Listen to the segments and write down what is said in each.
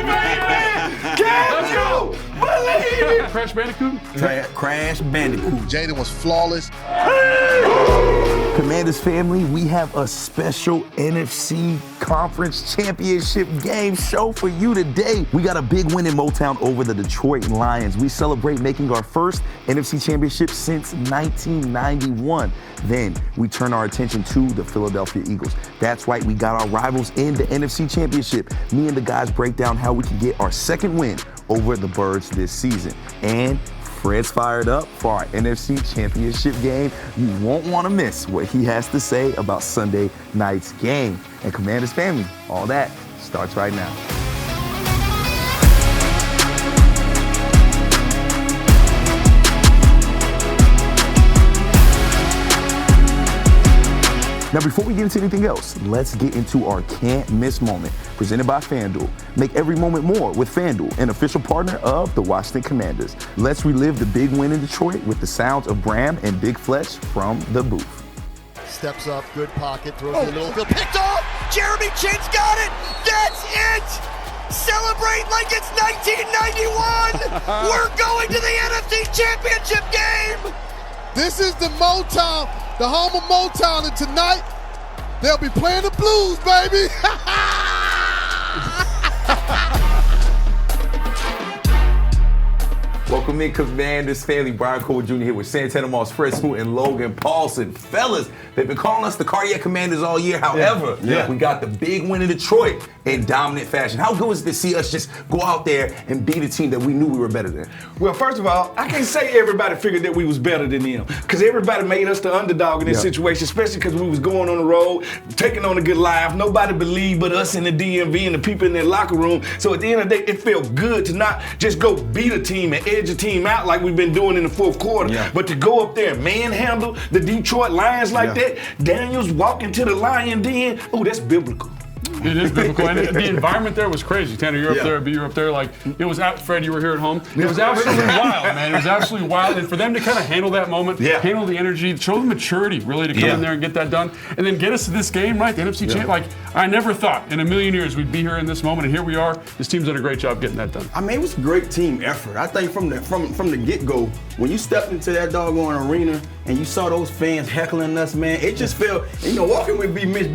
baby! Can you believe it? Crash Bandicoot? Crash Bandicoot. Jaden was flawless. Commanders family, we have a special NFC Conference Championship game show for you today. We got a big win in Motown over the Detroit Lions. We celebrate making our first NFC Championship since 1991. Then we turn our attention to the Philadelphia Eagles. That's right, we got our rivals in the NFC Championship. Me and the guys break down how we can get our second win over the Birds this season. And Fred's fired up for our NFC Championship game. You won't want to miss what he has to say about Sunday night's game. And Commanders family, all that starts right now. Now, before we get into anything else, let's get into our can't miss moment, presented by FanDuel. Make every moment more with FanDuel, an official partner of the Washington Commanders. Let's relive the big win in Detroit with the sounds of Bram and Big Flesh from the booth. Steps up, good pocket, throws in the middle field. Picked off! Jeremy Chin's got it! That's it! Celebrate like it's 1991! We're going to the NFC Championship game! This is the Motown, the home of Motown, and tonight they'll be playing the blues, baby. Welcome in, Commanders family. Brian Cole Jr. here with Santana Moss, Fred Smoot, and Logan Paulson. Fellas, they've been calling us the Cardiac Commanders all year. However, we got the big win in Detroit in dominant fashion. How good was it to see us just go out there and beat a team that we knew we were better than? Well, first of all, I can't say everybody figured that we was better than them, because everybody made us the underdog in this situation, especially because we was going on the road, taking on a good life. Nobody believed but us in the DMV and the people in their locker room. So at the end of the day, it felt good to not just go beat a team and edge a team out like we've been doing in the fourth quarter, but to go up there and manhandle the Detroit Lions like that. Daniels walking to the lion den. Oh, that's biblical. It is biblical, and the environment there was crazy. Tanner, you're up there, like, it was out, Fred, you were here at home. It was absolutely wild, man. It was absolutely wild, and for them to kind of handle that moment, handle the energy, show the maturity, really, to come in there and get that done, and then get us to this game, right, the NFC Champ. Like, I never thought in a million years we'd be here in this moment, and here we are. This team's done a great job getting that done. I mean, it was a great team effort. I think from the get-go, when you stepped into that doggone arena and you saw those fans heckling us, man, it just felt, walking with B. Mitch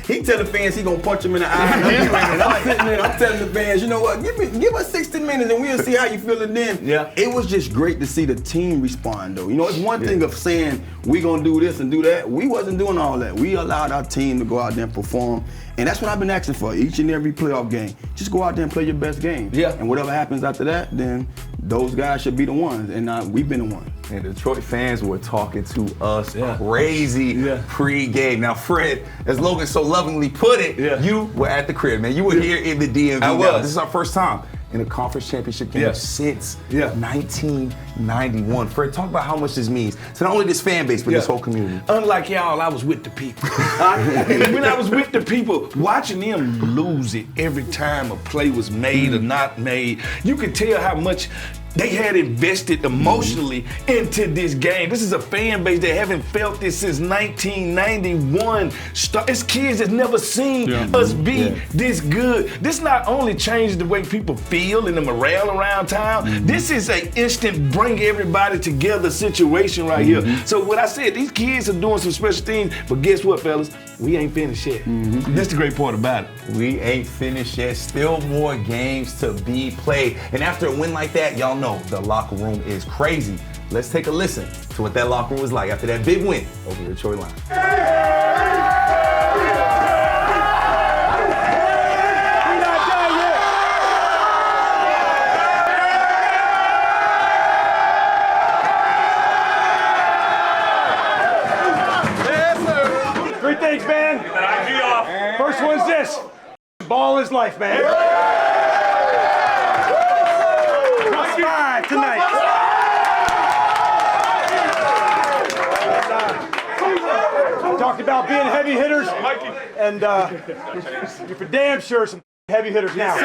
he tell the fans he gonna punch him in the eye. And I'm sitting there, I'm telling the fans, you know what, give us 60 minutes and we'll see how you feel. And then it was just great to see the team respond, though. You know, it's one thing of saying we gonna do this and do that. We wasn't doing all that. We allowed our team to go out there and perform. And that's what I've been asking for each and every playoff game. Just go out there and play your best game. And whatever happens after that, then those guys should be the ones, and we've been the ones. And Detroit fans were talking to us crazy pre-game. Now, Fred, as Logan so lovingly put it, you were at the crib, man. You were here in the DMV. I was. This is our first time in a conference championship game since 1991. Fred, talk about how much this means to not only this fan base, but this whole community. Unlike y'all, I was with the people. And when I was with the people, watching them lose it every time a play was made or not made, you could tell how much they had invested emotionally into this game. This is a fan base that haven't felt this since 1991. It's kids that's never seen us be this good. This not only changed the way people feel and the morale around town, this is an instant bring everybody together situation right here. So what I said, these kids are doing some special things, but guess what, fellas? We ain't finished yet. That's the great part about it. We ain't finished yet. Still more games to be played. And after a win like that, y'all know the locker room is crazy. Let's take a listen to what that locker room was like after that big win over the Detroit Lions. Three things, man. First one's this. Ball is life, man. Tonight. Talked about being heavy hitters, and you're for damn sure some heavy hitters now.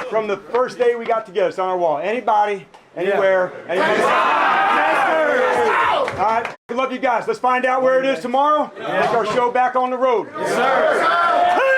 From the first day we got together, it's on our wall. Anybody, anywhere, anybody. All right, I love you guys. Let's find out where it is tomorrow. Take our show back on the road. Yes, sir.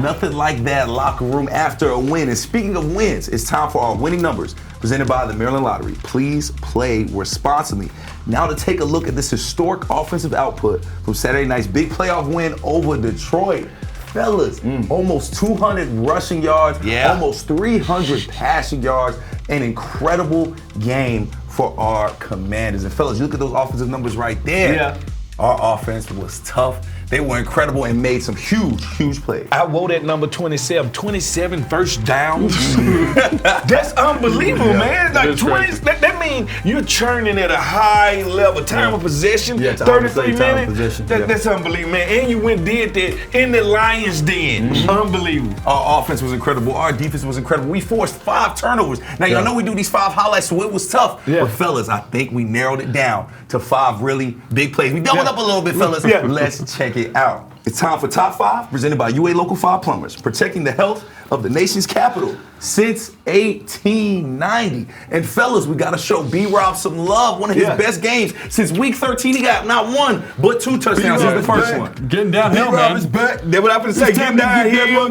Nothing like that locker room after a win. And speaking of wins, it's time for our winning numbers presented by the Maryland Lottery. Please play responsibly. Now to take a look at this historic offensive output from Saturday night's big playoff win over Detroit. Fellas, almost 200 rushing yards, almost 300 passing yards, an incredible game for our Commanders. And fellas, you look at those offensive numbers right there. Yeah. Our offense was tough. They were incredible and made some huge plays. I wore that number 27. 27 first downs. That's unbelievable, man. Like 20. That means you're churning at a high level. Time of possession, 33 minutes. That's unbelievable, man. And you went and did that in the Lions' den. Unbelievable. Our offense was incredible. Our defense was incredible. We forced 5 turnovers. Now, y'all know we do these 5 highlights, so it was tough. But fellas, I think we narrowed it down to 5 really big plays. We doubled up a little bit, fellas. Let's check it out. It's time for Top 5, presented by UA Local 5 Plumbers, protecting the health of the nation's capital since 1890. And fellas, we gotta show B-Rob some love. One of his best games since week 13. He got not 1, but 2 touchdowns. Here's the first one. Getting downhill, man. That's what I'm gonna say. Getting downhill.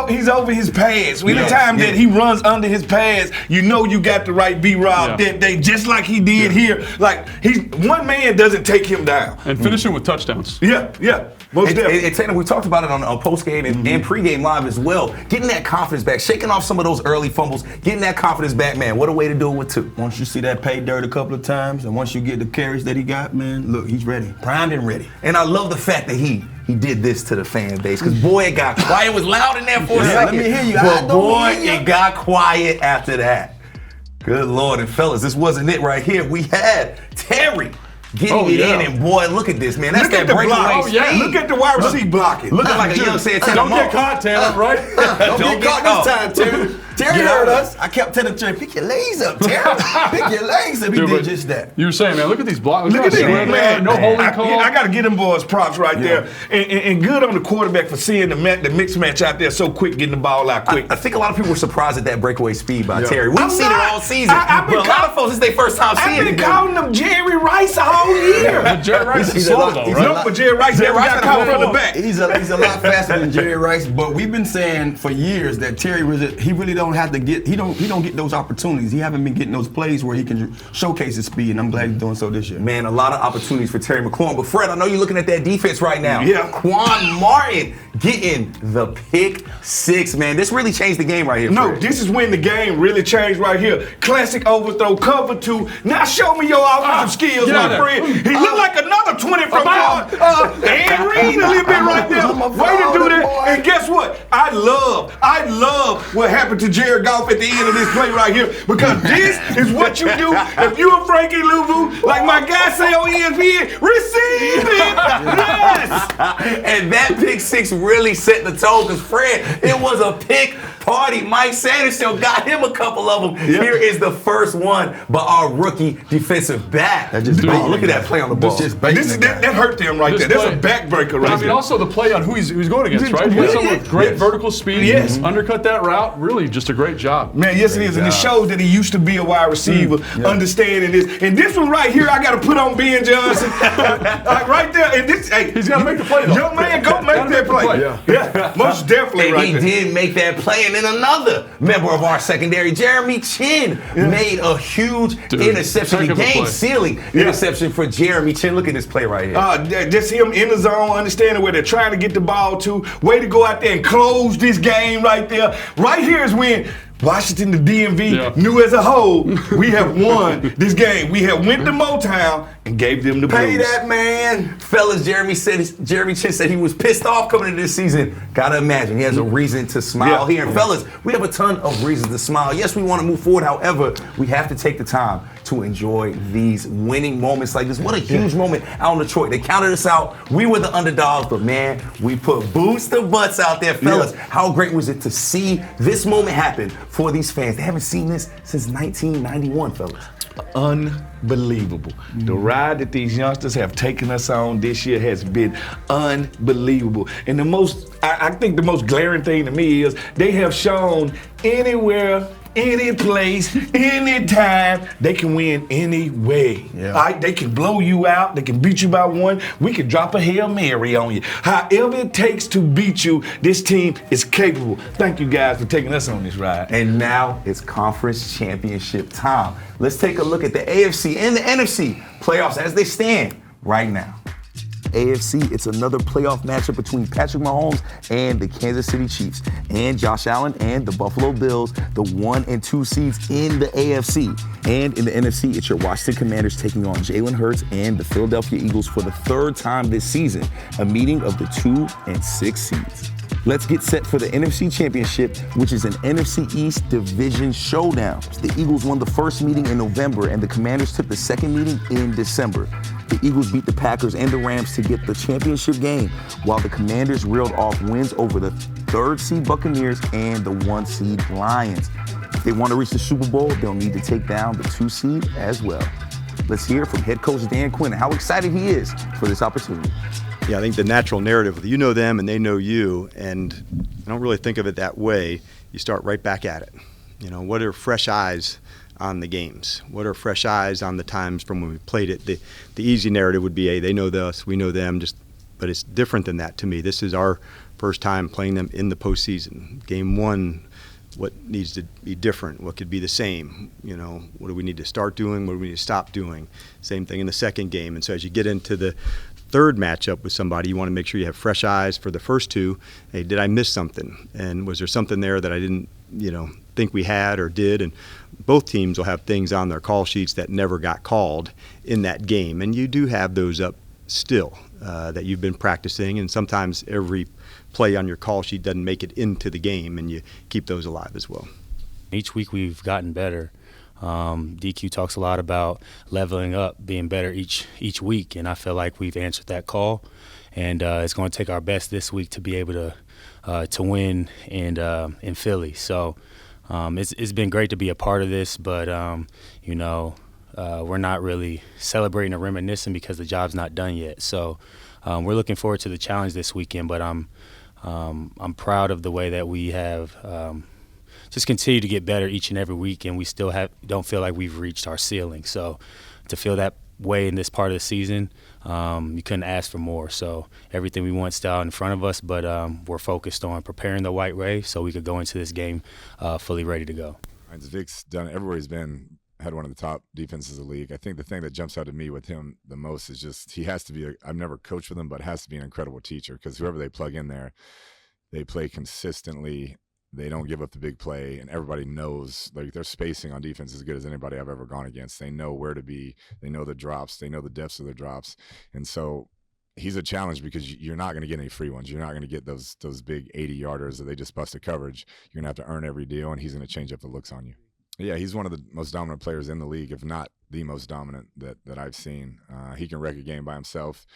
He's over his pads. Any time that he runs under his pads, you know you got the right B-Rob that day, just like he did here. Like one man doesn't take him down. And finishing with touchdowns. Most definitely. And Tanner, we talked about it on post-game and pre-game live as well. Getting that confidence back, shaking off some of those early fumbles, getting that confidence back, man. What a way to do it with 2. Once you see that pay dirt a couple of times, and once you get the carries that he got, man, look, he's ready. Primed and ready. And I love the fact that he did this to the fan base, because boy, it got quiet. It was loud in there for a second. Let me hear you. But boy, it got quiet after that. Good Lord. And fellas, this wasn't it right here. We had Terry getting it in, and boy, look at this, man. That's look that breakaway speed. Look at the wide receiver blocking. Looking like a young Santana. Don't get caught, Tanner, right? Don't get caught this time, Terry. Terry heard us. I kept telling Terry, pick your legs up, Terry. Pick your legs up. He did just that. You were saying, man, look at these blocks. Look at this, man. No holding call. I got to get them boys props right there. And good on the quarterback for seeing the mix match out there so quick, getting the ball out quick. I think a lot of people were surprised at that breakaway speed by Terry. We've seen it all season. But a lot of folks, it's their first time seeing it. I've been calling him Jerry Rice all year. But Jerry Rice is slow, though, right? No, but Jerry Rice never got caught from the back. He's a lot faster than Jerry Rice, but we've been saying for years that Terry he really don't have to get, he don't get those opportunities. He haven't been getting those plays where he can showcase his speed, and I'm glad he's doing so this year. Man, a lot of opportunities for Terry McLaurin. But Fred, I know you're looking at that defense right now. Quan Martin getting the pick 6, man. This really changed the game right here, Fred. No, this is when the game really changed right here. Classic overthrow, cover 2. Now show me your offensive skills, my friend. He looked like another 20 from God. And Reed a little bit right there. Way to do that. And guess what? I love what happened to Jared Goff at the end of this play right here, because this is what you do if you're a Frankie Louvu, like my guy say on ESPN, receive it. Yes. And that pick 6 really set the tone, because Fred, it was a pick party. Mike Sanders still got him a couple of them. Here is the first one by our rookie defensive back. Look at that play on the ball. That hurt them right there. That's a backbreaker right there. I mean, also the play on who he's going against, right? He had someone with great vertical speed, undercut that route. Really, just a great job. Man, yes it is. And it shows that he used to be a wide receiver, understanding this. And this one right here, I got to put on Ben Johnson. Right there. And this, hey, he's got to make the play, though. Young man, go make that play. Yeah, most definitely and right he there. did make that play. And then another member of our secondary, Jeremy Chin, made a huge interception, game-sealing interception for Jeremy Chin. Look at this play right here. Just him in the zone, understanding where they're trying to get the ball to. Way to go out there and close this game right there. Right here is when Washington, the DMV, knew as a whole, we have won this game. We have went to Motown and gave them the blues. Pay that man. Fellas, Jeremy Chin said he was pissed off coming into this season. Gotta imagine he has a reason to smile here. And fellas, we have a ton of reasons to smile. Yes, we want to move forward. However, we have to take the time to enjoy these winning moments like this. What a huge moment out in Detroit. They counted us out. We were the underdogs, but man, we put boots to butts out there, fellas. How great was it to see this moment happen for these fans? They haven't seen this since 1991, fellas. Unbelievable. The ride that these youngsters have taken us on this year has been unbelievable. And I think the most glaring thing to me is they have shown anywhere any place, anytime. They can win any way. Yeah. All right? They can blow you out. They can beat you by one. We can drop a Hail Mary on you. However it takes to beat you, this team is capable. Thank you guys for taking us on this ride. And now it's conference championship time. Let's take a look at the AFC and the NFC playoffs as they stand right now. AFC, it's another playoff matchup between Patrick Mahomes and the Kansas City Chiefs, and Josh Allen and the Buffalo Bills, the 1 and 2 seeds in the AFC. And in the NFC, it's your Washington Commanders taking on Jalen Hurts and the Philadelphia Eagles for the 3rd time this season, a meeting of the 2 and 6 seeds. Let's get set for the NFC Championship, which is an NFC East division showdown. The Eagles won the first meeting in November, and the Commanders took the second meeting in December. The Eagles beat the Packers and the Rams to get the championship game, while the Commanders reeled off wins over the 3rd seed Buccaneers and the 1 seed Lions. If they want to reach the Super Bowl, they'll need to take down the 2 seed as well. Let's hear from head coach Dan Quinn how excited he is for this opportunity. Yeah, I think the natural narrative, you know them and they know you, and I don't really think of it that way. You start right back at it. You know, what are fresh eyes on the games? What are fresh eyes on the times from when we played it? The easy narrative would be, hey, they know us, we know them, but it's different than that to me. This is our first time playing them in the postseason. Game 1, what needs to be different? What could be the same? You know, what do we need to start doing? What do we need to stop doing? Same thing in the second game. And so as you get into the third matchup with somebody, you want to make sure you have fresh eyes for the first 2. Hey, did I miss something? And was there something there that I didn't, think we had or did? And both teams will have things on their call sheets that never got called in that game. And you do have those up still that you've been practicing. And sometimes every play on your call sheet doesn't make it into the game, and you keep those alive as well. Each week we've gotten better. DQ talks a lot about leveling up, being better each week, and I feel like we've answered that call, and it's going to take our best this week to be able to win in Philly. So it's been great to be a part of this, but we're not really celebrating or reminiscing because the job's not done yet. So we're looking forward to the challenge this weekend, but I'm proud of the way that we have just continue to get better each and every week, and we still don't feel like we've reached our ceiling. So to feel that way in this part of the season, you couldn't ask for more. So everything we want still out in front of us, but we're focused on preparing the White Ray so we could go into this game fully ready to go. Vic's done it everywhere he's been. Had one of the top defenses in the league. I think the thing that jumps out at me with him the most is just he has to be I've never coached with him, but has to be an incredible teacher, because whoever they plug in there, they play consistently. They don't give up the big play, and everybody knows, like, their spacing on defense is as good as anybody I've ever gone against. They know where to be. They know the drops. They know the depths of their drops. And so he's a challenge, because you're not going to get any free ones. You're not going to get those big 80-yarders that they just bust a coverage. You're going to have to earn every deal, and he's going to change up the looks on you. Yeah, he's one of the most dominant players in the league, if not the most dominant that I've seen. He can wreck a game by himself.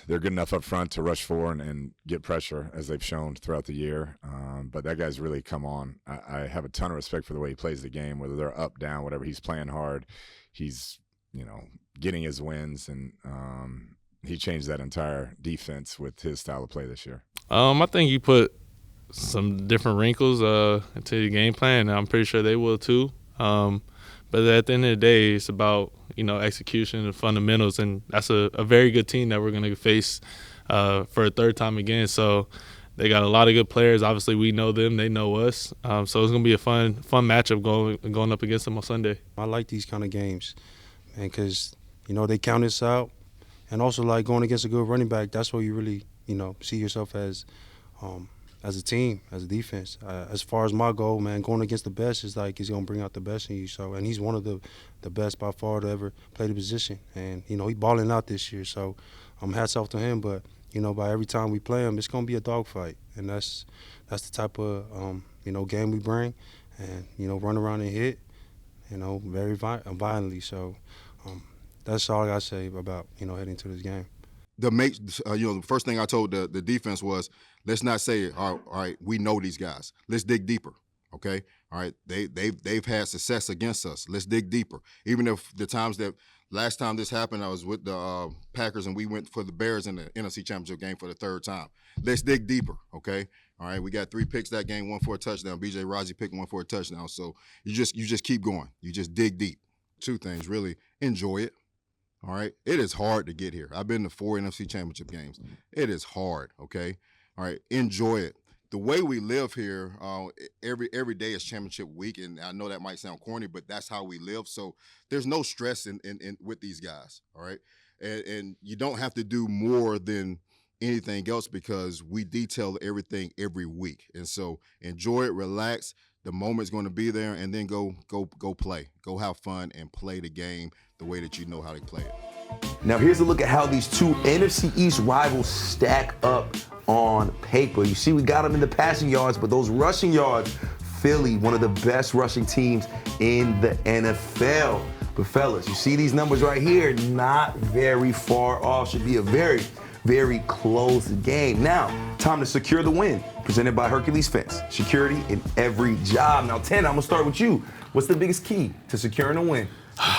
They're good enough up front to rush for and get pressure, as they've shown throughout the year. But that guy's really come on. I have a ton of respect for the way he plays the game, whether they're up, down, whatever. He's playing hard. He's, getting his wins, and he changed that entire defense with his style of play this year. I think you put some different wrinkles into your game plan, and I'm pretty sure they will too. But at the end of the day, it's about, execution and fundamentals, and that's a very good team that we're going to face for a third time again. So they got a lot of good players. Obviously, we know them; they know us. So it's going to be a fun matchup going up against them on Sunday. I like these kind of games, man, because they count us out, and also like going against a good running back. That's where you really see yourself as a team, as a defense. As far as my goal, man, going against the best is like he's gonna bring out the best in you. So, and he's one of the best by far to ever play the position. And he's balling out this year. So, hats off to him. But by every time we play him, it's gonna be a dogfight, and that's the type of game we bring, and run around and hit, very violently. So, that's all I gotta say about heading to this game. The first thing I told the defense was, let's not say, all right, we know these guys. Let's dig deeper, okay? All right, they've had success against us. Let's dig deeper. Even if the times that Last time this happened, I was with the Packers, and we went for the Bears in the NFC Championship game for the third time. Let's dig deeper, okay? All right, we got 3 picks that game, 1 for a touchdown. B.J. Raji picked 1 for a touchdown. So you just keep going. You just dig deep. 2 things, really. Enjoy it, all right? It is hard to get here. I've been to 4 NFC Championship games. It is hard, okay? All right, enjoy it. The way we live here, every day is championship week, and I know that might sound corny, but that's how we live. So there's no stress in with these guys, all right? And you don't have to do more than anything else because we detail everything every week. And so enjoy it, relax. The moment's going to be there, and then go play. Go have fun and play the game the way that you know how to play it. Now here's a look at how these 2 NFC East rivals stack up on paper. You see we got them in the passing yards, but those rushing yards, Philly, one of the best rushing teams in the NFL. But fellas, you see these numbers right here, not very far off. Should be a very, very close game. Now, time to secure the win, presented by Hercules Fence. Security in every job. Now, Tanner, I'm gonna start with you. What's the biggest key to securing a win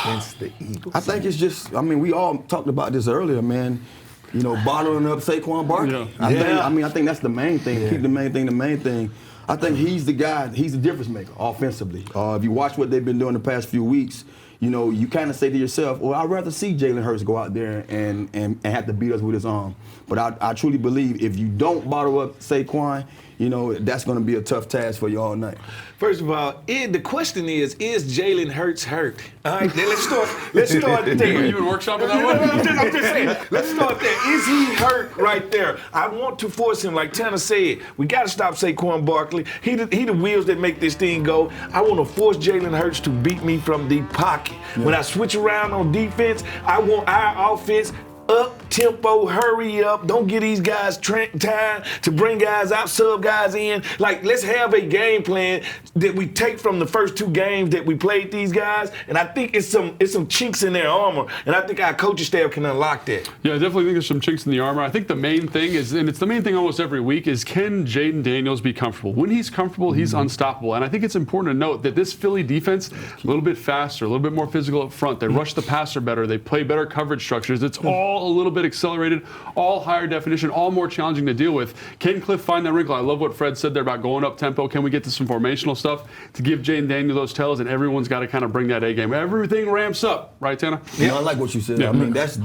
against the Eagles? I think it's just, we all talked about this earlier, man. You know, bottling up Saquon Barkley. I think that's the main thing. Yeah. Keep the main thing. I think he's the guy, he's the difference maker offensively. If you watch what they've been doing the past few weeks, you know, you kind of say to yourself, well, I'd rather see Jalen Hurts go out there and have to beat us with his arm. But I truly believe if you don't bottle up Saquon, you know, that's going to be a tough task for you all night. First of all, the question is Jalen Hurts hurt? All right, then let's start there. You been workshopping that one? I'm just saying, let's start there. Is he hurt right there? I want to force him, like Tanner said, we got to stop Saquon Barkley. He the wheels that make this thing go. I want to force Jalen Hurts to beat me from the pocket. Yeah. When I switch around on defense, I want our offense up-tempo, hurry up. Don't give these guys time to bring guys out, sub guys in. Like, let's have a game plan that we take from the first 2 games that we played these guys, and I think it's some chinks in their armor, and I think our coaching staff can unlock that. Yeah, I definitely think there's some chinks in the armor. I think the main thing is, and it's the main thing almost every week, is can Jaden Daniels be comfortable? When he's comfortable, he's unstoppable, and I think it's important to note that this Philly defense, a little bit faster, a little bit more physical up front. They rush the passer better. They play better coverage structures. It's all a little bit accelerated, all higher definition, all more challenging to deal with. Can Cliff find that wrinkle? I love what Fred said there about going up tempo. Can we get to some formational stuff to give Jaden Daniels those tells? And everyone's got to kind of bring that A game. Everything ramps up, right, Tanner? Yeah, I like what you said. Yeah. I mean, that's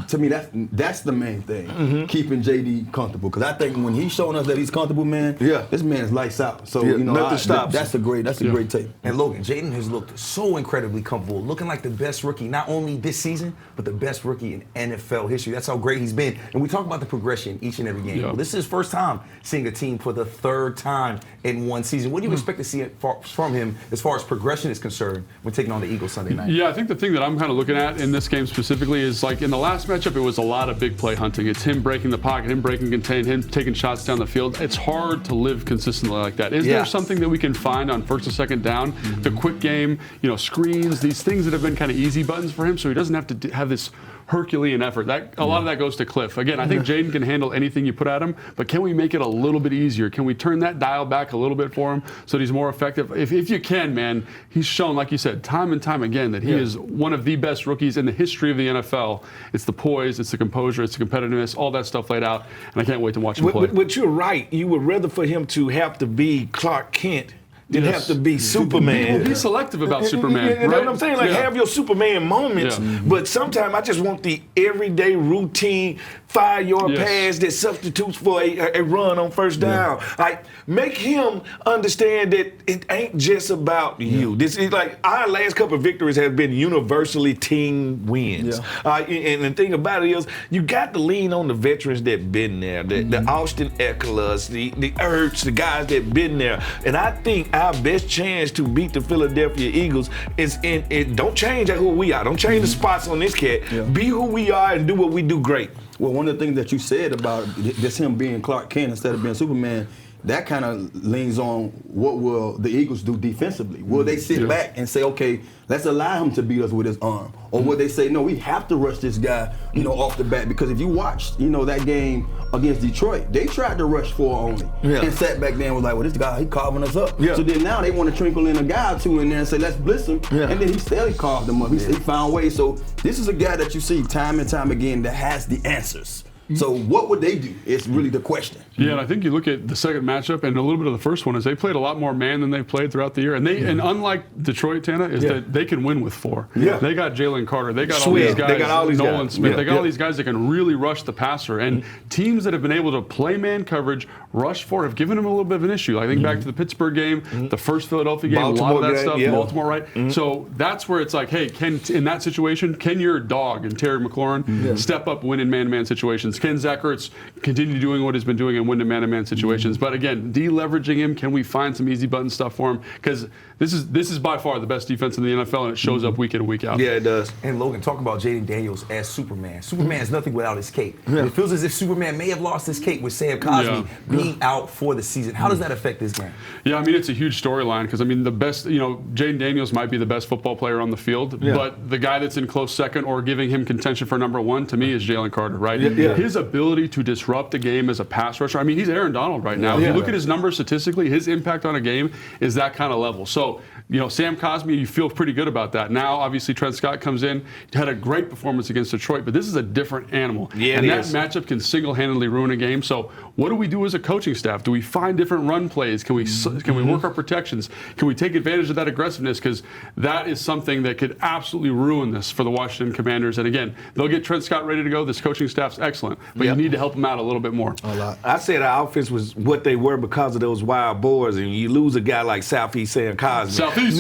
the main thing. Keeping JD comfortable, because I think when he's showing us that he's comfortable, man, this man's lights out. So you know, nothing stops. That's a great tape. And Logan, Jaden has looked so incredibly comfortable, looking like the best rookie, not only this season, but the best rookie in NFL history. That's how great he's been. And we talk about the progression each and every game. Well, this is his first time seeing a team for the 3rd time in one season. What do you expect to see from him as far as progression is concerned when taking on the Eagles Sunday night? Yeah, I think the thing that I'm kind of looking at in this game specifically is, like, in the last matchup, it was a lot of big play hunting. It's him breaking the pocket, him breaking contain, him taking shots down the field. It's hard to live consistently like that. Is there something that we can find on 1st and 2nd down, the quick game, you know, screens, these things that have been kind of easy buttons for him, so he doesn't have to have this Herculean effort. A lot of that goes to Cliff. Again, I think Jaden can handle anything you put at him, but can we make it a little bit easier? Can we turn that dial back a little bit for him so that he's more effective? If you can, man, he's shown, like you said, time and time again that he is one of the best rookies in the history of the NFL. It's the poise, it's the composure, it's the competitiveness, all that stuff laid out, and I can't wait to watch him play. But you're right. You would rather for him to have to be Clark Kent than have to be Superman. Well, be selective about Superman. You know what I'm saying? Like, have your Superman moments, but sometimes I just want the everyday routine 5-yard pass that substitutes for a run on 1st down. Like, make him understand that it ain't just about you. This is like, our last couple of victories have been universally team wins. And the thing about it is, you got to lean on the veterans that been there, the Austin Eckler's, the Ertz, the guys that been there. And I think our best chance to beat the Philadelphia Eagles is in it. Don't change who we are. Don't change the spots on this cat. Be who we are and do what we do great. Well, one of the things that you said about just him being Clark Kent instead of being Superman, that kind of leans on what will the Eagles do defensively. Will they sit back and say, okay, let's allow him to beat us with his arm? Or will they say, no, we have to rush this guy, off the bat? Because if you watched, that game against Detroit, they tried to rush 4 only and sat back there and was like, well, this guy, he carving us up. So then now they want to trinkle in a guy or two in there and say, let's blitz him. And then he still carved them up. He found ways. So this is a guy that you see time and time again that has the answers. So what would they do? It's really the question. Yeah, and I think you look at the second matchup and a little bit of the first one is they played a lot more man than they've played throughout the year. And and unlike Detroit, Tana, is that they can win with 4. They got Jalen Carter. They got all these guys. They got all these Nolan guys. Smith. They got all these guys that can really rush the passer. And teams that have been able to play man coverage, rush 4, have given them a little bit of an issue. I think back to the Pittsburgh game, the first Philadelphia game, Baltimore a lot of that game, stuff, Baltimore, right? So that's where it's like, hey, in that situation, can your dog and Terry McLaurin step up, win in man-to-man situations? Can Zach Ertz continue doing what he's been doing and win in man-to-man situations? But again, de-leveraging him, can we find some easy button stuff for him? Because this is by far the best defense in the NFL, and it shows up week in and week out. Yeah, it does. And Logan, talk about Jaden Daniels as Superman. Superman is nothing without his cape. It feels as if Superman may have lost his cape with Sam Cosmi being out for the season. How does that affect this game? Yeah, I mean, it's a huge storyline because, I mean, the best, Jaden Daniels might be the best football player on the field, but the guy that's in close second or giving him contention for number 1 to me is Jalen Carter, right? His ability to disrupt the game as a pass rusher, I mean, he's Aaron Donald right now. If you look at his numbers statistically, his impact on a game is that kind of level. So, Sam Cosmi, you feel pretty good about that. Now, obviously, Trent Scott comes in, had a great performance against Detroit, but this is a different animal. And that matchup can single-handedly ruin a game. So what do we do as a coaching staff? Do we find different run plays? Can we work our protections? Can we take advantage of that aggressiveness? Because that is something that could absolutely ruin this for the Washington Commanders. And again, they'll get Trent Scott ready to go. This coaching staff's excellent, but you need to help them out a little bit more. I said our offense was what they were because of those wild boys, and you lose a guy like Southeast Sam Cosmi. He's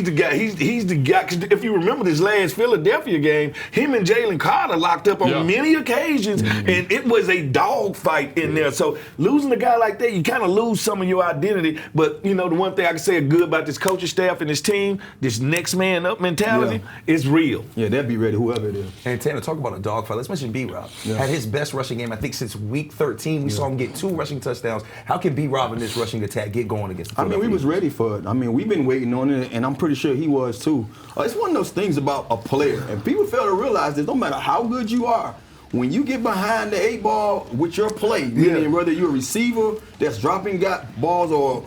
the guy. He's the guy. Because if you remember this last Philadelphia game, him and Jalen Carter locked up on many occasions, and it was a dog fight in there. So losing a guy like that, you kind of lose some of your identity. But the one thing I can say good about this coaching staff and this team, this next man up mentality, is real. Yeah, they'll be ready, whoever it is. And Tanner, talk about a dog fight. Let's mention B-Rob. Had his best rushing game, I think, since week 13. We saw him get 2 rushing touchdowns. How can B-Rob in this rushing attack get going against the we was ready for it. I mean, we've been waiting on it, and I'm pretty sure he was too. It's one of those things about a player, and people fail to realize that no matter how good you are, when you get behind the 8 ball with your play, meaning whether you're a receiver that's dropping balls or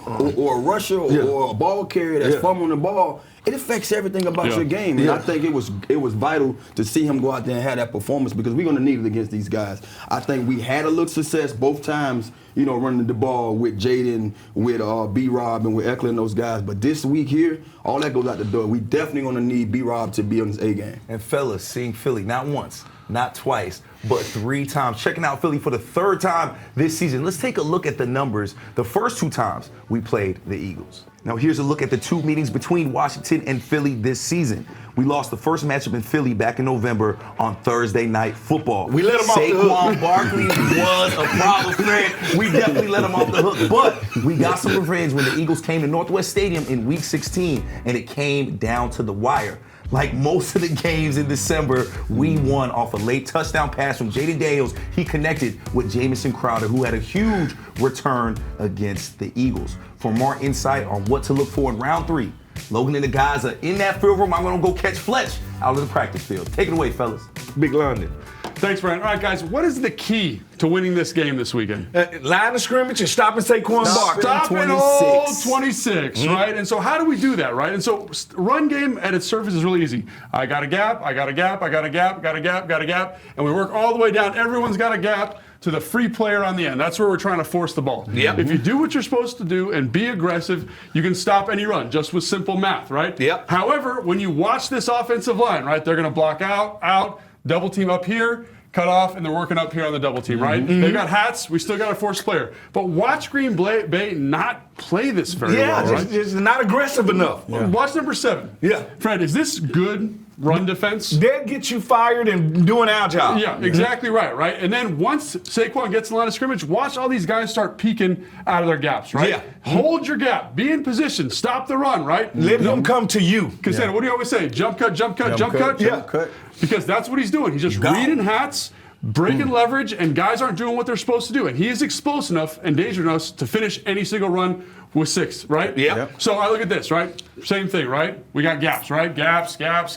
a rusher or a ball carrier that's fumbling the ball, it affects everything about your game. And I think it was vital to see him go out there and have that performance because we're going to need it against these guys. I think we had a little success both times, running the ball with Jaden, with B-Rob, and with Eckler and those guys. But this week here, all that goes out the door. We definitely going to need B-Rob to be on his A game. And fellas, seeing Philly not once, not twice, but 3 times. Checking out Philly for the 3rd time this season. Let's take a look at the numbers. The first 2 times we played the Eagles. Now here's a look at the 2 meetings between Washington and Philly this season. We lost the first matchup in Philly back in November on Thursday Night Football. We let him off the hook. Saquon Barkley was a problem, Fred. We definitely let him off the hook. But we got some revenge when the Eagles came to Northwest Stadium in Week 16, and it came down to the wire. Like most of the games in December, we won off a late touchdown pass from Jaden Daniels. He connected with Jamison Crowder, who had a huge return against the Eagles. For more insight on what to look for in round 3, Logan and the guys are in that field room. I'm going to go catch Fletch out of the practice field. Take it away, fellas. Big London. Thanks, Brian. All right, guys, what is the key to winning this game this weekend? Line of scrimmage and stopping Saquon Barkley. Stopping all 26, right? And so how do we do that, right? And so run game at its surface is really easy. I got a gap, I got a gap, I got a gap, got a gap, got a gap, and we work all the way down. Everyone's got a gap to the free player on the end. That's where we're trying to force the ball. If you do what you're supposed to do and be aggressive, you can stop any run just with simple math, right? However, when you watch this offensive line, right, they're going to block out, double team up here, cut off, and they're working up here on the double team, right? They got hats, we still got a forced player. But watch Green Bay not play this very well, right? Just not aggressive enough. Watch number 7. Fred, is this good run defense? That gets you fired and doing our job. Yeah, exactly right? And then once Saquon gets in the line of scrimmage, watch all these guys start peeking out of their gaps, right? Hold your gap, be in position, stop the run, right? Let him come to you. Because what do you always say? Jump cut, jump cut, jump cut? Jump cut. Because that's what he's doing. He's just reading hats, breaking leverage, and guys aren't doing what they're supposed to do. And he is explosive enough and dangerous enough to finish any single run with 6, right? Yep. So I look at this, right? Same thing, right? We got gaps, right? Gaps. I'm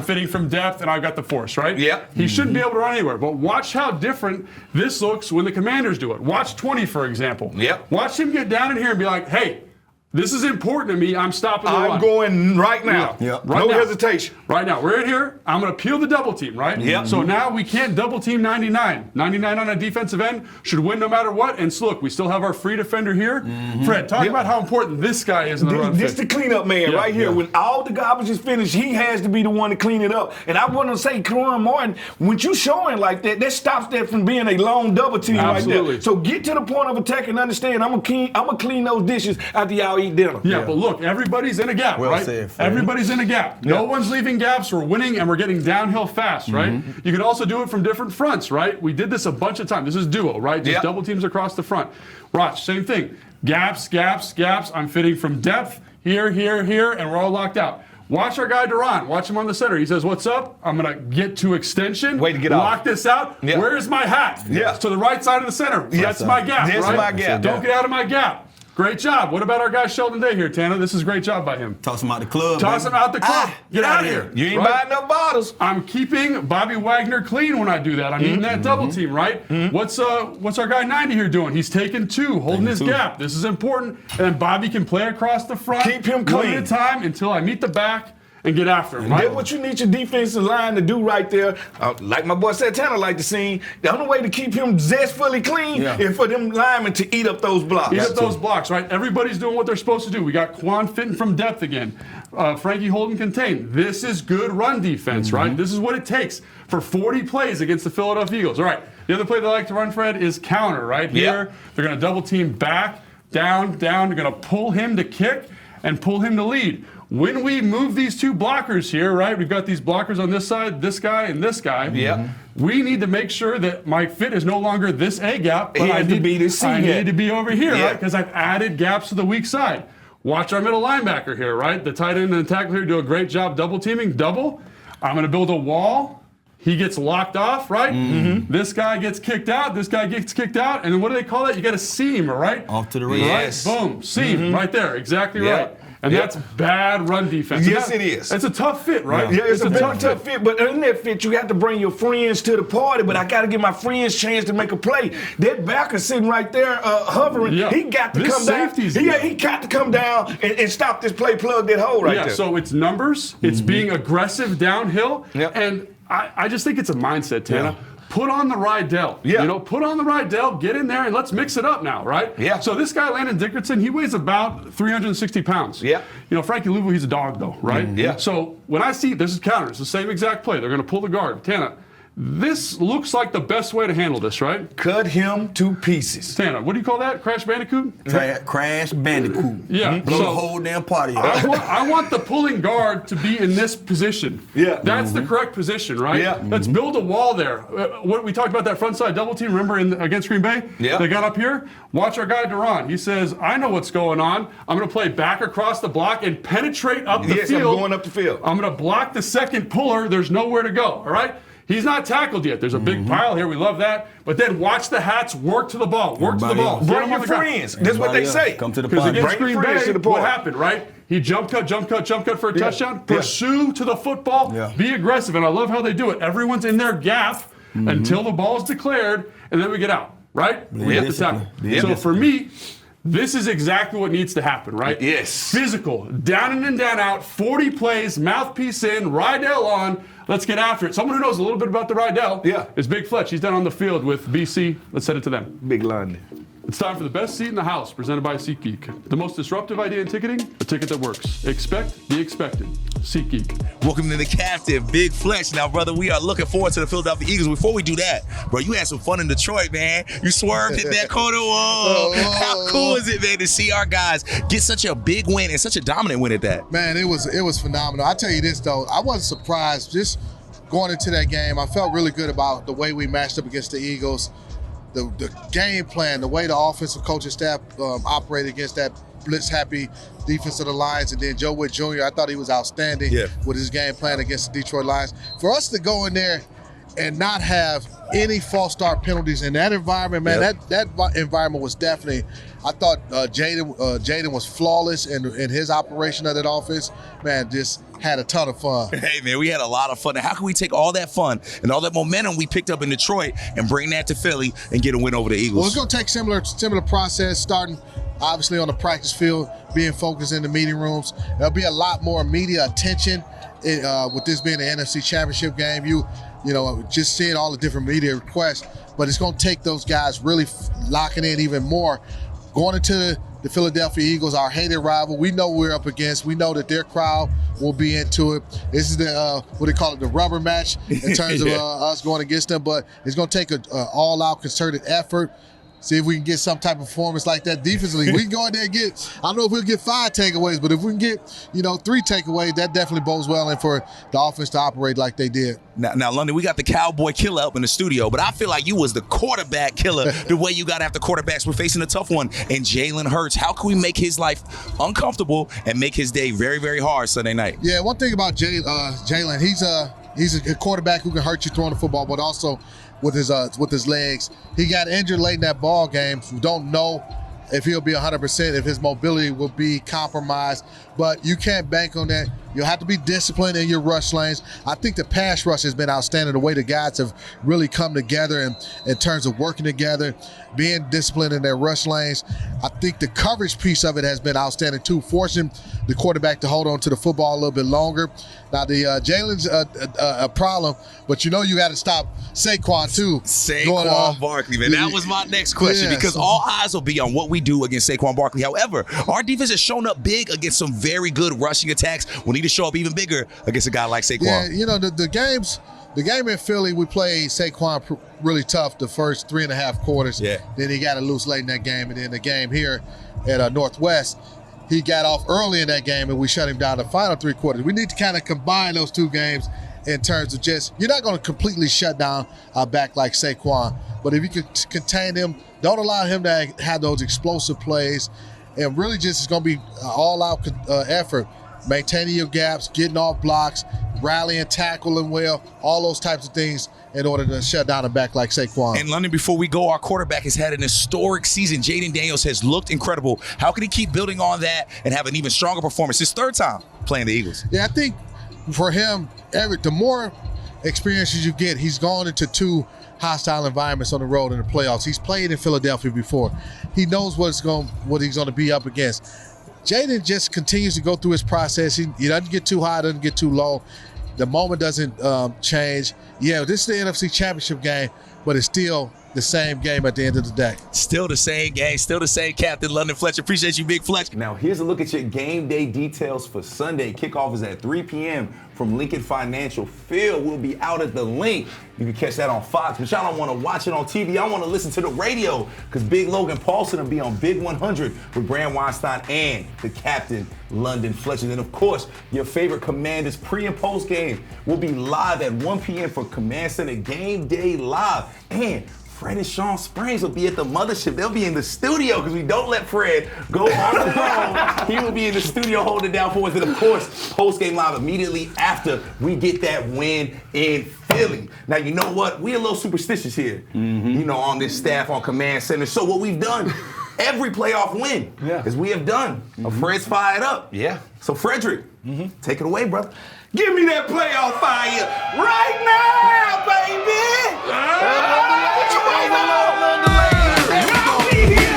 fitting from depth, and I've got the force, right? Yep. He shouldn't be able to run anywhere. But watch how different this looks when the Commanders do it. Watch 20, for example. Yep. Watch him get down in here and be like, hey, this is important to me. I'm stopping the run. I'm going right now. Yeah. Right no hesitation. Right now. We're in here. I'm going to peel the double team, right? Yep. So now we can't double team 99. 99 on a defensive end should win no matter what. And so look, we still have our free defender here. Fred, talk about how important this guy is in the run. This the cleanup man right here. When all the garbage is finished, he has to be the one to clean it up. And I want to say, Karan Martin, when you showing like that, that stops that from being a long double team right there. So get to the point of attack and understand I'm gonna clean those dishes after y'all eat dinner. Yeah, but look, everybody's in a gap, right? Everybody's in a gap. No one's leaving gaps. We're winning, and we're getting downhill fast, right? You can also do it from different fronts, right? We did this a bunch of times. This is duo, right? Just double teams across the front. Watch, same thing. Gaps. I'm fitting from depth, here, and we're all locked out. Watch our guy Duran. Watch him on the center. He says, what's up? I'm going to get to extension. Way to get Lock this out. Where's my hat? To the right side of the center. That's my gap, right? That's my gap. Don't get out of my gap. Great job. What about our guy Sheldon Day here, Tana? This is a great job by him. Toss him out the club. Toss him out the club. Get out of here. You ain't buying no bottles. I'm keeping Bobby Wagner clean when I do that. I'm eating that double team, right? What's our guy 90 here doing? He's taking 2, holding his gap. This is important. And then Bobby can play across the front. Keep him clean. One at a time until I meet the back and get after him, right? That's what you need your defensive line to do right there. Like my boy Santana like to see, the only way to keep him zestfully clean is for them linemen to eat up those blocks. Eat up those blocks, right? Everybody's doing what they're supposed to do. We got Quinn fitting from depth again. Frankie holding contain. This is good run defense, right? This is what it takes for 40 plays against the Philadelphia Eagles. All right, the other play they like to run, Fred, is counter, right? Here, they're going to double team back, down. They're going to pull him to kick and pull him to lead. When we move these 2 blockers here, right, we've got these blockers on this side, this guy and this guy. We need to make sure that my fit is no longer this A gap, but I need to be over here, right? Because I've added gaps to the weak side. Watch our middle linebacker here, right? The tight end and the tackle here do a great job double teaming. Double. I'm going to build a wall. He gets locked off, right? This guy gets kicked out. This guy gets kicked out. And then what do they call that? You got a seam, right? Off to the right. Yes. Boom. Seam right there. Exactly right. And that's bad run defense. Yes, it is. It's a tough fit, right? Yeah, it's a very tough fit. But in that fit, you have to bring your friends to the party. But I got to give my friends a chance to make a play. That backer sitting right there hovering, he got to come down. He got to come down and stop this play, plug that hole right there. So it's numbers. It's being aggressive downhill. And I just think it's a mindset, Tana. Put on the Rydell. You know, put on the Rydell, get in there, and let's mix it up now, right? So this guy, Landon Dickerson, he weighs about 360 pounds. You know, Frankie Louisville, he's a dog, though, right? So when I see, this is counter, it's the same exact play. They're going to pull the guard. Tana, this looks like the best way to handle this, right? Cut him to pieces. Tana, what do you call that? Crash Bandicoot? Crash Bandicoot. Blow the whole damn party up. I want the pulling guard to be in this position. That's the correct position, right? Let's build a wall there. What we talked about, that front side double team, remember against Green Bay? They got up here. Watch our guy Duran. He says, I know what's going on. I'm going to play back across the block and penetrate up the field. I'm going up the field. I'm going to block the second puller. There's nowhere to go, all right? He's not tackled yet. There's a big pile here. We love that. But then watch the hats work to the ball. Work to the ball. Bring your friends. That's what they say. Come to the party. Because against Green Bay, what happened, right? He jump cut for a touchdown. Pursue to the football. Be aggressive. And I love how they do it. Everyone's in their gap until the ball is declared, and then we get out, right? We get the tackle. So for me, this is exactly what needs to happen, right? Yes. Physical, down in and down out, 40 plays, mouthpiece in, Rydell on. Let's get after it. Someone who knows a little bit about the Rydell is Big Fletch. He's down on the field with BC. Let's send it to them. Big London. It's time for the best seat in the house, presented by SeatGeek. The most disruptive idea in ticketing, a ticket that works. Expect the expected. SeatGeek. Welcome to the captain, Big Fletch. Now, brother, we are looking forward to the Philadelphia Eagles. Before we do that, bro, you had some fun in Detroit, man. You swerved, hit that corner. Whoa. How cool is it, man, to see our guys get such a big win and such a dominant win at that? Man, it was phenomenal. I tell you this, though, I wasn't surprised. Just going into that game, I felt really good about the way we matched up against the Eagles. The game plan, the way the offensive coaching staff operated against that blitz-happy defense of the Lions, and then Joe Witt Jr., I thought he was outstanding with his game plan against the Detroit Lions. For us to go in there and not have any false start penalties in that environment, man. That environment was definitely. I thought Jaden was flawless in his operation of that offense. Man, just had a ton of fun. Hey, man, we had a lot of fun. Now, how can we take all that fun and all that momentum we picked up in Detroit and bring that to Philly and get a win over the Eagles? Well, it's going to take similar process, starting obviously on the practice field, being focused in the meeting rooms. There'll be a lot more media attention with this being the NFC Championship game. You know, just seeing all the different media requests, but it's going to take those guys really locking in even more. Going into the Philadelphia Eagles, our hated rival, we know we're up against. We know that their crowd will be into it. This is the, what they call it, the rubber match in terms of us going against them, but it's going to take an all-out concerted effort. See if we can get some type of performance like that defensively. We can go in there and get, I don't know if we'll get 5 takeaways, but if we can get, 3 takeaways, that definitely bodes well and for the offense to operate like they did. Now, London, we got the cowboy killer up in the studio, but I feel like you was the quarterback killer the way you got after quarterbacks. We're facing a tough one, and Jalen Hurts. How can we make his life uncomfortable and make his day very, very hard Sunday night? Yeah, one thing about Jalen, he's a quarterback who can hurt you throwing the football, but also with his legs. He got injured late in that ball game. We don't know if he'll be 100%, if his mobility will be compromised, but you can't bank on that. You'll have to be disciplined in your rush lanes. I think the pass rush has been outstanding, the way the guys have really come together in terms of working together, being disciplined in their rush lanes. I think the coverage piece of it has been outstanding too, forcing the quarterback to hold on to the football a little bit longer. Now, the Jalen's a problem, but you got to stop Saquon too. Saquon Barkley, man. That was my next question because all eyes will be on what we do against Saquon Barkley. However, our defense has shown up big against some very good rushing attacks. We need to show up even bigger against a guy like Saquon. Yeah, the game in Philly, we played Saquon really tough the first 3.5 quarters. Yeah. Then he got it loose late in that game, and then the game here at Northwest, he got off early in that game, and we shut him down the final 3 quarters. We need to kind of combine those 2 games in terms of just, you're not going to completely shut down a back like Saquon, but if you can contain him, don't allow him to have those explosive plays, and really just it's going to be an all-out effort, maintaining your gaps, getting off blocks, rallying, tackling well, all those types of things in order to shut down a back like Saquon. And London, before we go, our quarterback has had an historic season. Jaden Daniels has looked incredible. How can he keep building on that and have an even stronger performance? His 3rd time playing the Eagles. Yeah, I think for him, the more experiences you get, he's gone into 2 hostile environments on the road in the playoffs. He's played in Philadelphia before. He knows what he's going to be up against. Jaden just continues to go through his process. He doesn't get too high, doesn't get too low. The moment doesn't change. Yeah, this is the NFC Championship game, but it's still the same game at the end of the day. Still the same game, still the same captain, London Fletcher. Appreciate you, Big Fletcher. Now, here's a look at your game day details for Sunday. Kickoff is at 3 p.m. from Lincoln Financial Field. We'll be out at the link. You can catch that on Fox, but y'all don't want to watch it on TV. I want to listen to the radio because Big Logan Paulson will be on Big 100 with Brand Weinstein and the captain, London Fletcher. And, of course, your favorite Commanders pre- and post-game will be live at 1 p.m. for Command Center Game Day Live. And Fred and Sean Springs will be at the mothership. They'll be in the studio because we don't let Fred go on the road. He will be in the studio holding it down for us. And, of course, post-game live immediately after we get that win in Philly. Now, you know what? We're a little superstitious here, on this staff on Command Center. So what we've done, every playoff win, as we have done, Fred's fired up. Yeah. So, Frederick, take it away, brother. Give me that playoff fire right now, baby! What you waiting on? I'll be here!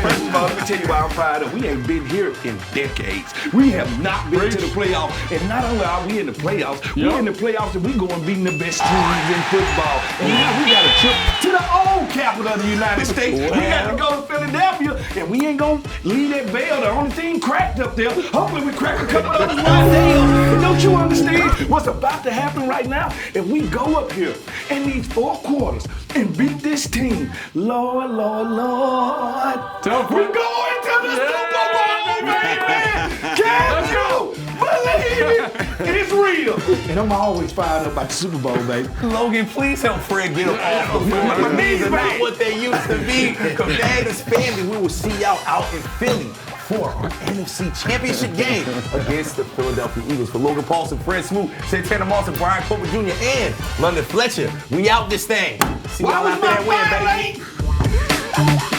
First of all, let me tell you why I'm fired up. We ain't been here in decades. We have not been to the playoffs. And not only are we in the playoffs, we're in the playoffs and we go and beating the best teams in football. And now we got a trip to the old capital of the United States. We got to go to Philadelphia, and we ain't going to leave that bell. The only thing cracked up there. Hopefully we crack a couple of others one day. And don't you understand what's about to happen right now? If we go up here in these 4 quarters and beat this team, Lord, Lord, Lord, we're going to the Super Bowl, baby! Can you believe it? It's real. And I'm always fired up about the Super Bowl, baby. Logan, please help Fred get up off the floor. My knees are not what they used to be. Commanders family, we will see y'all out in Philly for our NFC Championship game against the Philadelphia Eagles. For Logan Paulson, Fred Smoot, Santana Moss, and Brian Cooper Jr., and London Fletcher, we out this thing. See y'all out there and win, baby.